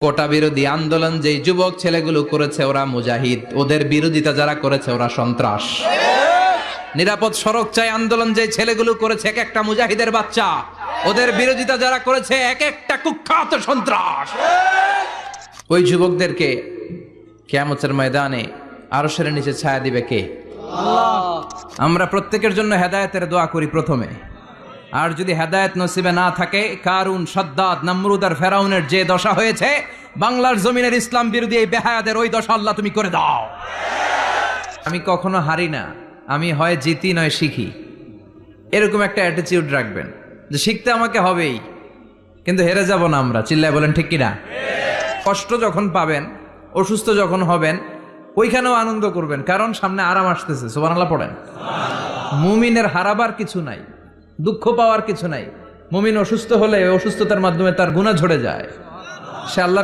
কোটা বিরোধী আন্দোলন যেই যুবক ছেলেগুলো করেছে ওরা মুজাহিদ, ওদের বিরোধিতা যারা করেছে ওরা সন্ত্রাস। নিরাপদ সড়ক চাই আন্দোলন যে ছেলেগুলো করেছে এক একটা মুজাহিদের বাচ্চা, ওদের বিরোধিতা যারা করেছে এক একটা কুখ্যাত সন্ত্রাস। ওই যুবকদেরকে কিয়ামতের ময়দানে আরশের নিচে ছায়া দিবে কে? আল্লাহ। আমরা প্রত্যেকের জন্য হেদায়েতের দোয়া করি প্রথমে। আর যদি হেদায়েত নসিবে না থাকে, কারুন, সাদ্দাদ, নমরুদ আর ফেরাউনের যে দশা হয়েছে, বাংলার জমিনের ইসলাম বিরোধী এই বেহায়াদের ওই দশা আল্লাহ তুমি করে দাও। আমি কখনো হারি না, আমি হয় জিতি নয় শিখি, এরকম একটা অ্যাটিটিউড রাখবেন যে শিখতে আমাকে হবেই, কিন্তু হেরে যাব না আমরা। চিল্লায় বলেন ঠিক কিনা? কষ্ট যখন পাবেন, অসুস্থ যখন হবেন, ওইখানেও আনন্দ করবেন, কারণ সামনে আরাম আসতেছে। সুবহানাল্লাহ পড়েন। মুমিনের হারাবার কিছু নাই, দুঃখ পাওয়ার কিছু নাই। মুমিন অসুস্থ হলে অসুস্থতার মাধ্যমে তার গুনাহ ঝরে যায়, সে আল্লাহ